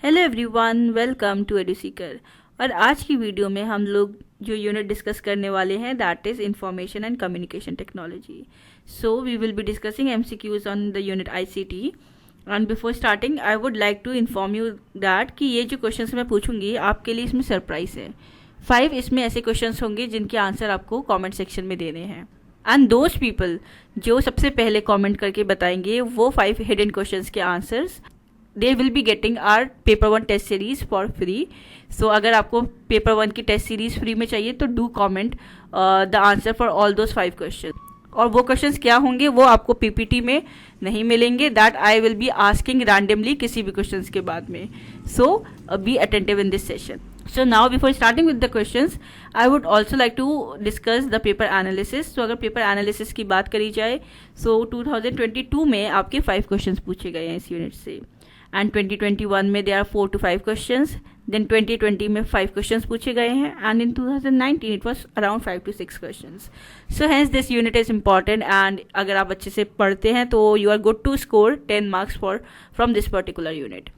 Hello everyone, welcome to एडुसीकर। और आज की वीडियो में हम लोग जो यूनिट डिस्कस करने वाले हैं that is information and communication technology. So we will be discussing MCQs on the unit ICT. And before starting I would like to inform you that कि ये जो क्वेश्चंस मैं पूछूंगी आपके लिए इसमें सरप्राइज है। 5 इसमें ऐसे क्वेश्चंस होंगे जिनके आंसर आपको कमेंट सेक्शन में देने हैं। एंड दोज पीपल जो सबसे पहले कमेंट करके बताएंगे वो 5 हिडन क्वेश्चंस के answers they will be getting our paper 1 test series for free. So अगर आपको पेपर 1 की टेस्ट सीरीज फ्री में चाहिए तो do comment the answer for all those 5 question. और वो क्वेश्चंस क्या होंगे वो आपको पीपीटी में नहीं मिलेंगे, that I will be asking randomly किसी भी क्वेश्चंस के बाद में। So be attentive in this session. So now before starting with the questions, I would also like to discuss the paper analysis. So अगर paper analysis की बात करी जाए so 2022 में आपके 5 क्वेश्चंस पूछे गए हैं इस यूनिट से, एंड 2021 में there are 4 to 5 questions, then 2020 में 5 क्वेश्चंस पूछे गए हैं, and in 2019 it was around 5 to 6 questions. So hence this unit is important, and अगर आप अच्छे से पढ़ते हैं तो you are good to score 10 marks from this particular unit.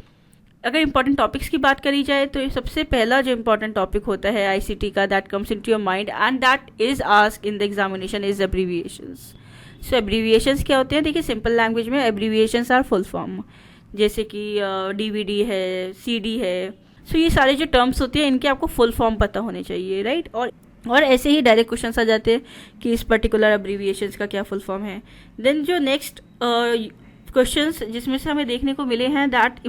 अगर इंपॉर्टेंट टॉपिक्स की बात करी जाए तो सबसे पहला जो इंपॉर्टेंट टॉपिक होता है आईसीटी का that comes into your mind and that is asked in the examination is abbreviations. So abbreviations क्या होते हैं? देखिए, सिंपल लैंग्वेज में एब्रीविएशंस आर फुल फॉर्म, जैसे कि डीवीडी है, सीडी है। सो ये सारे जो टर्म्स होते हैं इनके आपको फुल फॉर्म पता होने चाहिए, राइट? और ऐसे ही डायरेक्ट क्वेश्चन आ जाते हैं कि इस पर्टिकुलर एब्रीविएशंस का क्या फुल फॉर्म है। देन जो नेक्स्ट क्वेश्चंस जिसमें से हमें देखने को मिले हैं that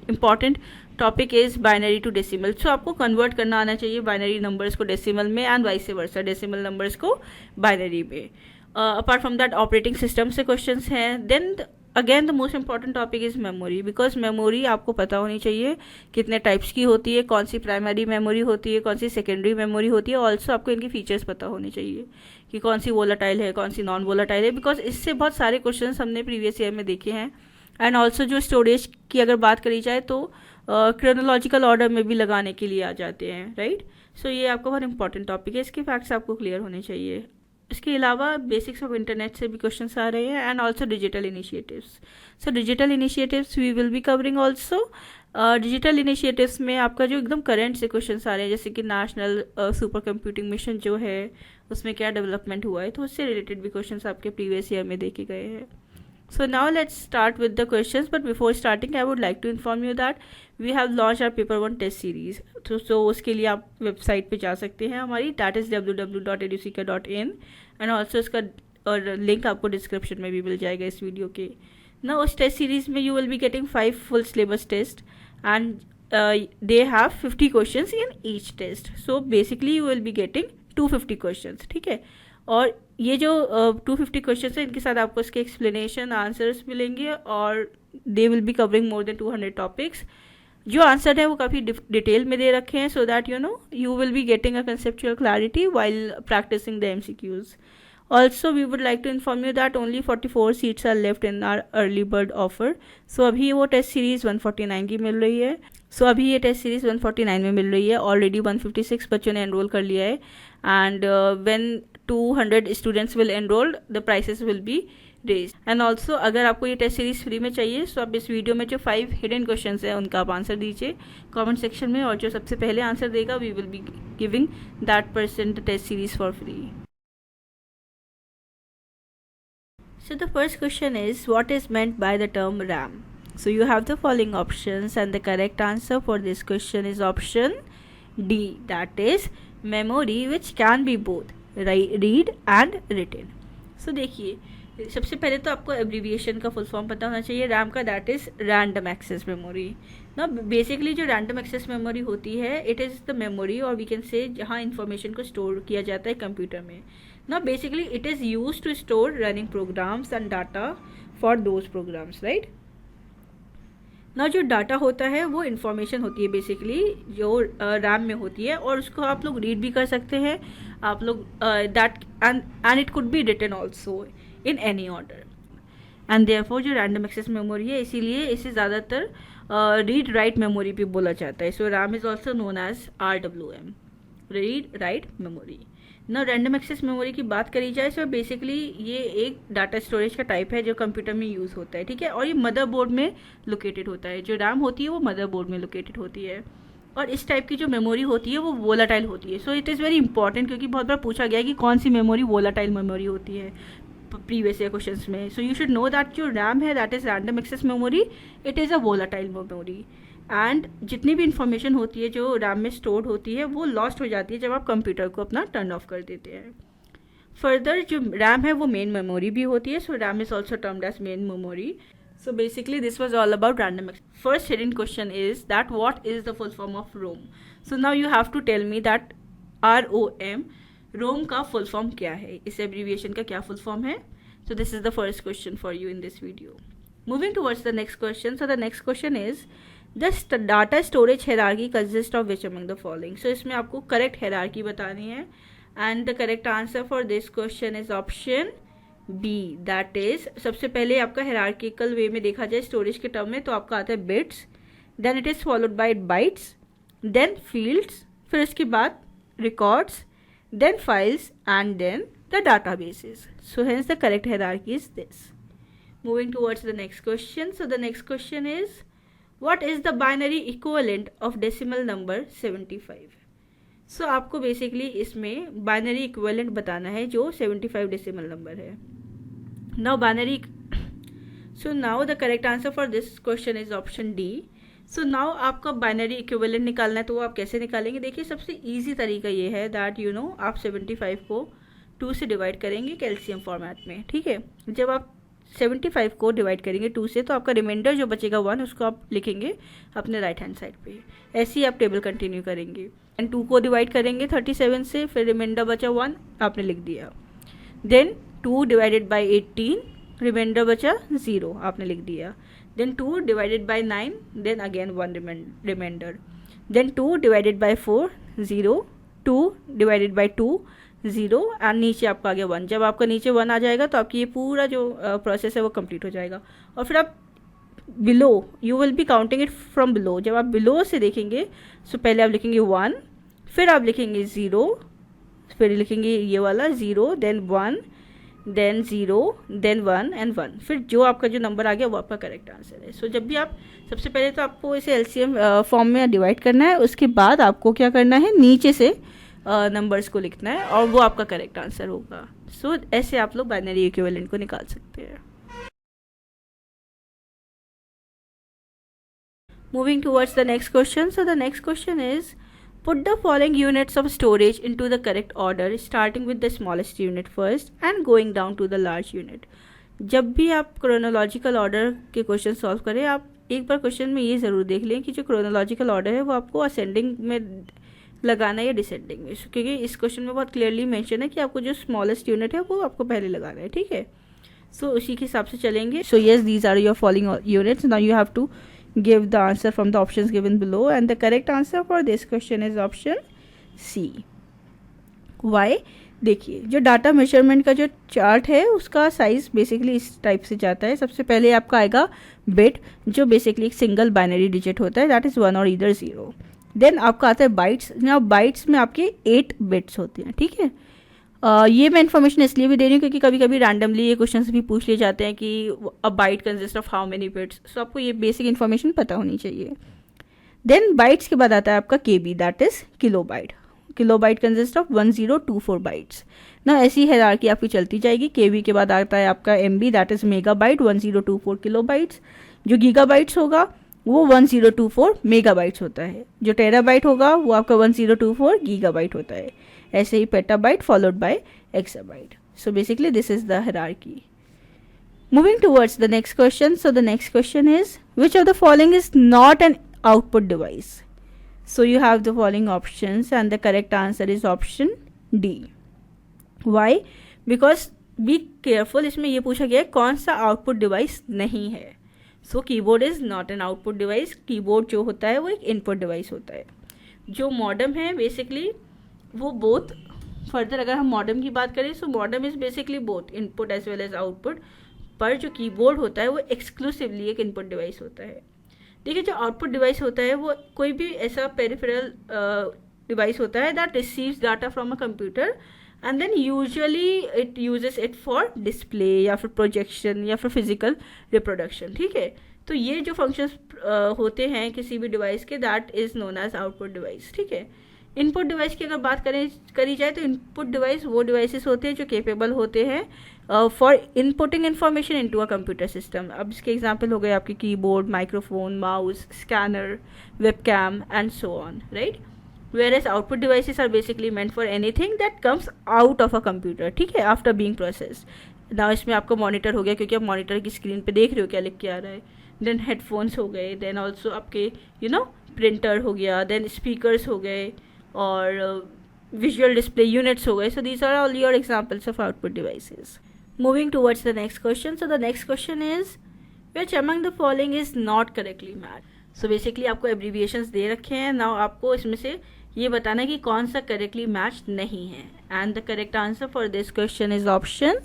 important topic is binary to decimal. So आपको कन्वर्ट करना आना चाहिए बाइनरी नंबर्स को डेसिमल में and vice versa, decimal numbers को बाइनरी में। Apart from that operating system से क्वेश्चंस हैं। Then again the most important topic is memory, because memory आपको पता होनी चाहिए कितने टाइप्स की होती है, कौन सी प्राइमरी मेमोरी होती है, कौन सी सेकेंडरी मेमोरी होती है। ऑल्सो आपको इनकी फीचर्स पता होने चाहिए कि कौन सी वोलाटाइल है, कौन सी नॉन वोलाटाइल है, बिकॉज इससे बहुत सारे क्वेश्चन हमने प्रीवियस ईयर में देखे हैं। एंड ऑल्सो जो स्टोरेज की अगर बात करी जाए तो क्रोनोलॉजिकल ऑर्डर में भी लगाने के लिए आ जाते हैं, राइट? सो ये आपका बहुत इंपॉर्टेंट टॉपिक है, इसके फैक्ट्स आपको क्लियर होने चाहिए। इसके अलावा बेसिक्स ऑफ इंटरनेट से भी क्वेश्चंस आ रहे हैं and also digital initiatives. So digital initiatives we will be covering also. Digital initiatives में आपका जो एकदम करंट से क्वेश्चंस आ रहे हैं, जैसे कि नेशनल सुपर कंप्यूटिंग मिशन जो है उसमें क्या डेवलपमेंट हुआ है, तो उससे रिलेटेड भी क्वेश्चंस आपके प्रीवियस ईयर में देखे गए हैं। So now let's start with the questions, but before starting I would like to inform you that we have launched our paper 1 test series. So उसके लिए आप वेबसाइट पे जा सकते हैं हमारी, that is www.eduseeker.in, and also इसका link आपको डिस्क्रिप्शन में भी मिल जाएगा इस वीडियो के। ना उस टेस्ट सीरीज में you will be getting 5 full syllabus test and they have 50 questions in each test. So basically you will be getting 250 questions, ठीक है? और ये जो 250 क्वेश्चन है इनके साथ आपको इसके एक्सप्लेनेशन आंसर्स मिलेंगे और they will be covering more than 200 topics. जो आंसर है वो काफ़ी डिटेल में दे रखे हैं, so that you will be getting a conceptual clarity while practicing the MCQs. Also we would like to inform you that only 44 seats are left in our early bird offer. So अभी वो test series 149 की मिल रही है। अभी ये test series 149 में मिल रही है। ऑलरेडी 156 बच्चों ने एनरोल कर लिया है, and when 200 students will enrolled the prices will be raise. And also अगर आपको ये टेस्ट सीरीज फ्री में चाहिए तो आप इस वीडियो में जो 5 हिडन क्वेश्चंस हैं उनका आप आंसर दीजिए कमेंट सेक्शन में, और जो सबसे पहले आंसर देगा we will be giving that person the test series for free. So the first question is, what is meant by the term RAM? So you have the following options, and the correct answer for this question is option D, that is memory which can be both read and written. So देखिए, सबसे पहले तो आपको abbreviation का full form पता होना चाहिए RAM का, that is random access memory. ना बेसिकली जो रैंडम एक्सेस मेमोरी होती है इट इज़ द मेमोरी, और वी कैन से जहाँ इंफॉर्मेशन को स्टोर किया जाता है कंप्यूटर में। ना basically it is use to store running programs and data for those programs, right? ना जो डाटा होता है वो इन्फॉर्मेशन होती है बेसिकली जो रैम में होती है, और उसको आप लोग रीड भी कर सकते हैं आप लोग, that and it could be written also in any order. And therefore जो रैंडम एक्सेस मेमोरी है इसीलिए इसे ज़्यादातर रीड राइट मेमोरी भी बोला जाता है। So RAM is also known as RWM, read write memory. ना रैंडम एक्सेस मेमोरी की बात करी जाए तो बेसिकली ये एक डाटा स्टोरेज का टाइप है जो कंप्यूटर में यूज़ होता है, ठीक है, और ये मदरबोर्ड में लोकेटेड होता है। जो रैम होती है वो मदरबोर्ड में लोकेटेड होती है, और इस टाइप की जो मेमोरी होती है वो वोलाटाइल होती है। So it is very important, क्योंकि बहुत बार पूछा गया है कि कौन सी मेमोरी वोलाटाइल मेमोरी होती है प्रीवियस ईयर क्वेश्चन में। So you should know that जो रैम है that is random access memory, it is a volatile memory. And जितनी भी इंफॉर्मेशन होती है जो रैम में स्टोर्ड होती है वो लॉस्ट हो जाती है जब आप कंप्यूटर को अपना टर्न ऑफ कर देते हैं। फर्दर जो रैम है वो मेन मेमोरी भी होती है, so RAM is also termed as main memory. So basically this was all about random access. First hidden question is that what is the full form of ROM? So now you have to tell me that ROM का full form क्या है, इस abbreviation का क्या full form है? So this is the first question for you in this video. Moving towards the next question. So the next question is the data storage hierarchy consists of which among the following? So इसमें आपको correct hierarchy बतानी है, and the correct answer for this question is option B, that is सबसे पहले आपका hierarchical वे में देखा जाए स्टोरेज के टर्म में तो आपका आता है bits, then it is followed by bytes, then fields, फिर उसके बाद records, then files and then the databases. So hence the correct hierarchy is this. Moving towards the next question. So the next question is what is the binary equivalent of decimal number 75. सो आपको basically इसमें binary equivalent बताना है जो 75 decimal number है. Now binary, so now the correct answer for this question is option D. So now आपका binary equivalent निकालना है, तो वो आप कैसे निकालेंगे? देखिए सबसे इजी तरीका ये है दैट यू नो आप 75 को 2 से डिवाइड करेंगे कैल्शियम फॉर्मेट में, ठीक है. जब आप 75 को डिवाइड करेंगे 2 से तो आपका रिमाइंडर जो बचेगा 1 उसको आप लिखेंगे अपने राइट हैंड साइड पे. ऐसे ही आप टेबल कंटिन्यू करेंगे. एंड 2 को डिवाइड करेंगे 37 से, फिर रिमाइंडर बचा 1 आपने लिख दिया. देन 2 डिवाइडेड बाई 18, रिमाइंडर बचा 0 आपने लिख दिया. Then 2 divided by 9, then again 1 reminder. Then 2 divided by 4 0, 2 divided by 2 0 and नीचे आपका आ गया 1. जब आपका नीचे 1 आ जाएगा तो आपकी ये पूरा जो प्रोसेस है वो कंप्लीट हो जाएगा. और फिर आप below you will B counting it from below. जब आप बिलो से देखेंगे सो पहले आप लिखेंगे 1, फिर आप लिखेंगे 0, फिर लिखेंगे ये वाला 0, देन 1, देन 0, देन 1 एंड 1. फिर जो आपका जो नंबर आ गया वो आपका करेक्ट आंसर है. सो जब भी आप सबसे पहले तो आपको इसे एलसीएम फॉर्म में डिवाइड करना है, उसके बाद आपको क्या करना है नीचे से नंबर्स को लिखना है और वो आपका करेक्ट आंसर होगा. सो ऐसे आप लोग बाइनरी इक्विवेलेंट को निकाल सकते हैं. Moving towards the next question. So the next question is put the following units of storage into the correct order starting with the smallest unit first and going down to the large unit. जब भी आप chronological order के question solve करें आप एक बार question में ये ज़रूर देख लें कि जो क्रोनोलॉजिकल ऑर्डर है वो आपको असेंडिंग में लगाना है या डिसेंडिंग में, क्योंकि इस क्वेश्चन में बहुत क्लियरली मेंशन है कि आपको जो स्मॉलेस्ट यूनिट है वो आपको पहले लगाना है, ठीक है. सो उसी के हिसाब से चलेंगे. So yes these are your following units. Now you have to give the answer from the options given below and the correct answer for this question is option C. Why? देखिए जो डाटा मेजरमेंट का जो chart है उसका size basically इस type से जाता है. सबसे पहले आपका आएगा बिट जो बेसिकली एक सिंगल बाइनरी डिजिट होता है दैट इज़ 1 और इधर 0. देन आपका आता है बाइट्स. ना बाइट्स में आपके 8 बिट्स होते हैं, ठीक है. ये मैं इन्फॉर्मेशन इसलिए भी दे रही हूँ क्योंकि कभी कभी रैंडमली ये क्वेश्चन भी पूछ लिए जाते हैं कि a byte consist of how many bits. So आपको ये बेसिक इन्फॉर्मेशन पता होनी चाहिए. देन बाइट्स के बाद आता है आपका KB that is kilobyte. Kilobyte consist of 1024 bytes. ना ऐसी हायरार्की आपकी चलती जाएगी. KB के बाद आता है आपका MB that is megabyte 1024 kilobytes. जो गीगाबाइट्स होगा वो 1024 मेगाबाइट्स होता है. जो टेराबाइट होगा वो आपका 1024 गीगाबाइट होता है. ऐसे ही petabyte followed by exabyte. So basically this is the hierarchy. Moving towards the next question. So the next question is which of the following is not an output device. So you have the following options and the correct answer is option D. Why? Because be careful. इसमें ये पूछा गया है कौन सा output device नहीं है. So keyboard is not an output device. Keyboard जो होता है वो एक इनपुट डिवाइस होता है. जो मॉडेम है बेसिकली वो बोथ. फर्दर अगर हम मॉडेम की बात करें so modem is basically both input as well as output. पर जो कीबोर्ड होता है वो एक्सक्लूसिवली एक इनपुट डिवाइस होता है. देखिए जो आउटपुट डिवाइस होता है वो कोई भी ऐसा पेरिफेरल डिवाइस होता है that receives data from a computer and then usually it uses it for display या फिर प्रोजेक्शन या फिर फिजिकल रिप्रोडक्शन, ठीक है। तो ये जो फंक्शंस होते हैं किसी भी डिवाइस के, that is known as output device, ठीक है। इनपुट डिवाइस की अगर बात करी जाए तो इनपुट डिवाइस वो डिवाइसेस होते हैं जो केपेबल होते हैं for inputting information into a computer system. अब इसके एग्जांपल हो गए आपके keyboard, microphone, mouse, scanner, webcam and so on, right. whereas output devices are basically meant for anything that comes out of a computer, ठीक है, after being processed। now इसमें आपको monitor हो गया क्योंकि आप मॉनिटर की स्क्रीन पे देख रहे हो क्या लिख के आ रहा है, देन हेडफोन्स हो गए, देन ऑल्सो आपके प्रिंटर हो गया, देन स्पीकर्स हो गए और visual display units हो गए। so these are all your examples of output devices. moving towards the next question, so the next question is which among the following is not correctly matched। so basically आपको abbreviations दे रखे हैं, now आपको इसमें से ये बताना है कि कौन सा करेक्टली मैच नहीं है, and the correct answer for this question is option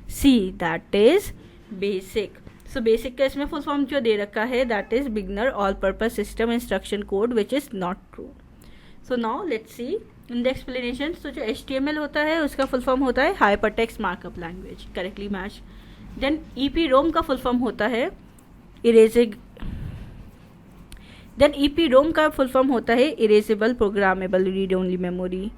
C, that is BASIC. So BASIC का इसमें फुल फॉर्म जो दे रखा है that is beginner all purpose system instruction code which is not true. So now let's see in the explanation. तो जो HTML होता है उसका फुल फॉर्म होता है hypertext markup language, correctly match. Then EPROM का फुल फॉर्म होता है EPROM का फुल फॉर्म होता है erasable programmable read only memory.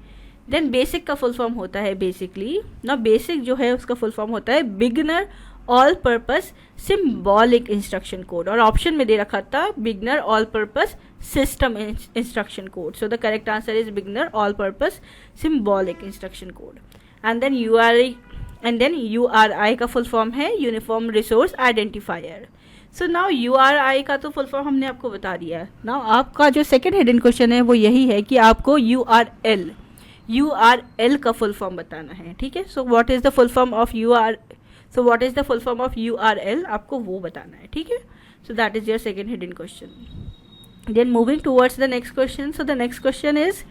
Then BASIC का फुल फॉर्म होता है बेसिकली ना, बेसिक जो है उसका फुल फॉर्म होता है beginner all purpose symbolic instruction code, और ऑप्शन में दे रखा था beginner all purpose system instruction code. So the correct answer is beginner all purpose symbolic instruction code. And then URI का फुल फॉर्म है uniform resource identifier. So now URI का तो full form हमने आपको बता दिया है। नाउ आपका जो सेकेंड हिडन क्वेश्चन है वो यही है कि आपको URL का फुल फॉर्म बताना है, ठीक है। So what is the full form of URL आपको वो बताना है, ठीक है। So that is your second hidden question. Then moving towards the next question. So the next question is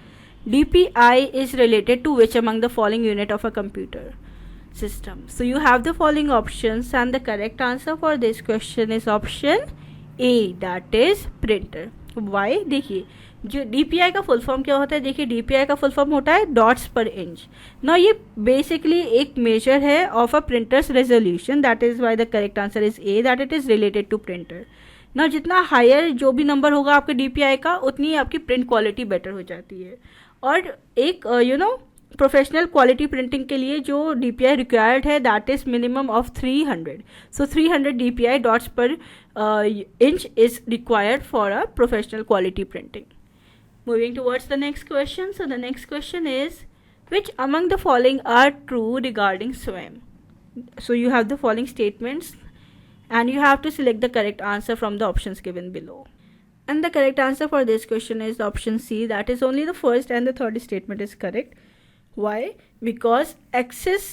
DPI is related to which among the following unit of a computer system। so you have the following options and the correct answer for this question is option A, that is printer। why? देखिए जो DPI का full form क्या होता है, देखिए DPI का full form होता है डॉट्स पर इंच। ना ये बेसिकली एक मेजर है of a printer's resolution, that is why the correct answer is A, that it is related to printer. ना जितना हायर जो भी नंबर होगा आपके DPI का उतनी आपकी प्रिंट क्वालिटी बेटर हो जाती है। और एक प्रोफेशनल क्वालिटी प्रिंटिंग के लिए जो DPI रिक्वायर्ड है that is minimum of 300। So 300 DPI dots per inch is required for a professional quality printing. Moving towards the next question. So the next question is which among the following are true regarding स्वयं। So you have the following statements and you have to select the correct answer from the options given below. And the correct answer for this question is option C, that is only the first and the third statement is correct. Why? Because access,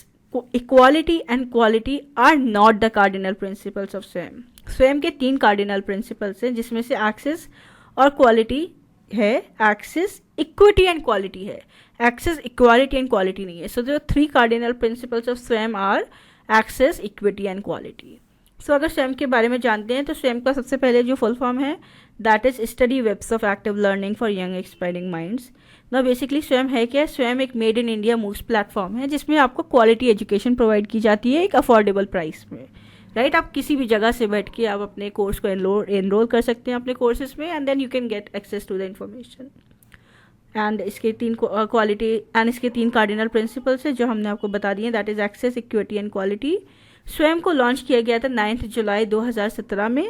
equality and quality are not the cardinal principles of SWAYAM. SWAYAM के 3 cardinal principles हैं जिसमें से access और quality है, access, equity and quality है, access, equality and quality नहीं है। So the 3 cardinal principles of SWAYAM are access, equity and quality. सो अगर स्वयं के बारे में जानते हैं तो स्वयं का सबसे पहले जो फुल फॉर्म है that is study webs of active learning for young expiring minds. ना बेसिकली स्वयं है क्या, स्वयं एक made in India MOOCs platform है जिसमें आपको क्वालिटी एजुकेशन प्रोवाइड की जाती है एक अफोर्डेबल प्राइस में, राइट। आप किसी भी जगह से बैठ के आप अपने कोर्स को एनरोल कर सकते हैं अपने कोर्सेज में, and then you can get access to the information. And इसके 3 क्वालिटी एंड इसके 3 कार्डिनल प्रिंसिपल्स है जो हमने आपको बता दिए, that is access, equity and quality. Swayam को लॉन्च किया गया था 9 जुलाई 2017 में,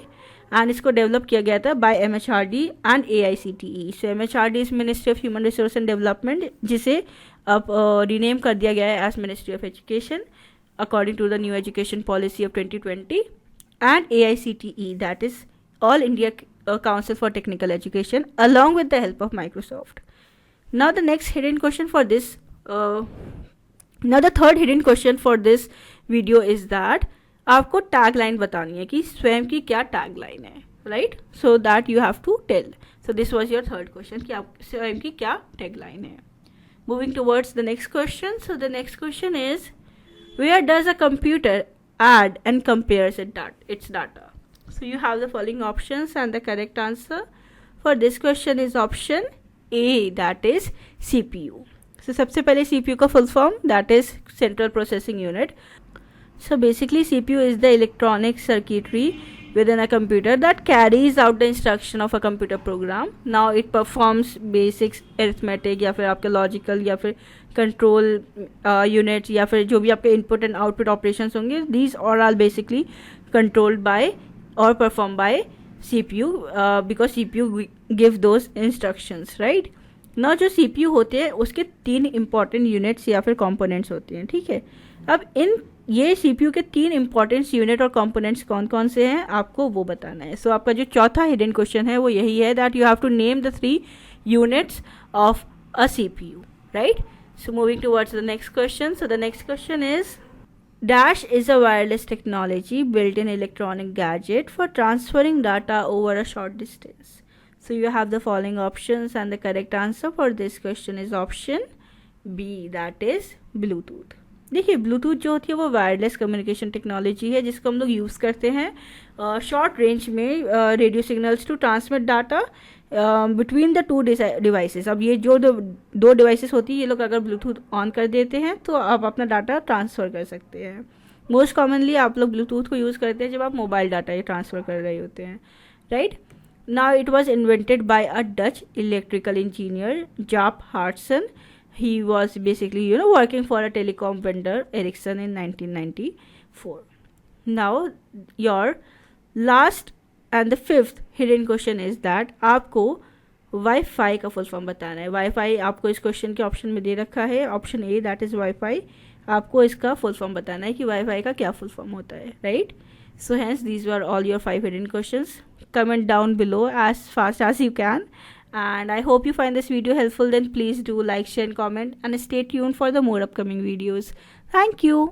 एंड इसको डेवलप किया गया था by MHRD and AICTE। So MHRD is ministry of human resource and development, जिसे अब रिनेम कर दिया गया है as ministry of education according to the new education policy of 2020, and AICTE, that is all India council for technical education, along with the help of Microsoft. Now the next hidden question for this now the third hidden question for this video is that आपको tag line बतानी है कि स्वयं की क्या tag line है, right. So that you have to tell. So this was your third question कि आप स्वयं की क्या टैग लाइन है। Moving towards the next question. So the next question is where does a computer add and compares its data. So you have the following options and the correct answer for this question is option A, that is CPU. So सबसे पहले CPU का full form, that is Central Processing Unit. So basically CPU is the electronic circuitry within a computer that carries out the instruction of a computer program. Now it performs basic arithmetic या फिर आपके logical या फिर control units या फिर जो भी आपके input and output operations होंगे, these all are basically controlled by or performed by CPU because CPU give those instructions, right? ना जो CPU होते हैं उसके 3 इम्पॉर्टेंट यूनिट्स या फिर कंपोनेंट्स होते हैं, ठीक है। अब ये CPU के 3 इम्पॉर्टेंट यूनिट और कंपोनेंट्स कौन कौन से हैं आपको वो बताना है। सो आपका जो चौथा हिडन क्वेश्चन है वो यही है that you have to name the 3 units of a CPU, right. So moving towards the next question. So the next question is Dash is a wireless technology built in electronic gadget for transferring data over a short distance. So you have the following options and the correct answer for this question is option B, that is Bluetooth. देखिए Bluetooth जो होती है वो wireless communication technology है जिसको हम लोग use करते हैं शॉर्ट रेंज में radio signals to transmit data between the 2 devices. अब ये जो दो डिवाइसेस होती है ये लोग अगर ब्लूटूथ ऑन कर देते हैं तो आप अपना डाटा ट्रांसफ़र कर सकते हैं। मोस्ट कॉमनली आप लोग ब्लूटूथ को यूज़ करते हैं जब आप मोबाइल डाटा ये ट्रांसफ़र कर रहे होते हैं, right. Now it was invented by a Dutch electrical engineer, Jaap Hartsen. He was basically, working for a telecom vendor, Ericsson, in 1994. Now your last and the 5th hidden question is that आपको wifi का full form बताना है। Wifi आपको इस question के option में दे रखा है, option A that is wifi. आपको इसका फुल फॉर्म बताना है कि वाईफाई का क्या फुल फॉर्म होता है, right. So hence these were all your 5 hidden questions. Comment down below as fast as you can. And I hope you find this video helpful. Then please do like, share and comment and stay tuned for the more upcoming videos. Thank you.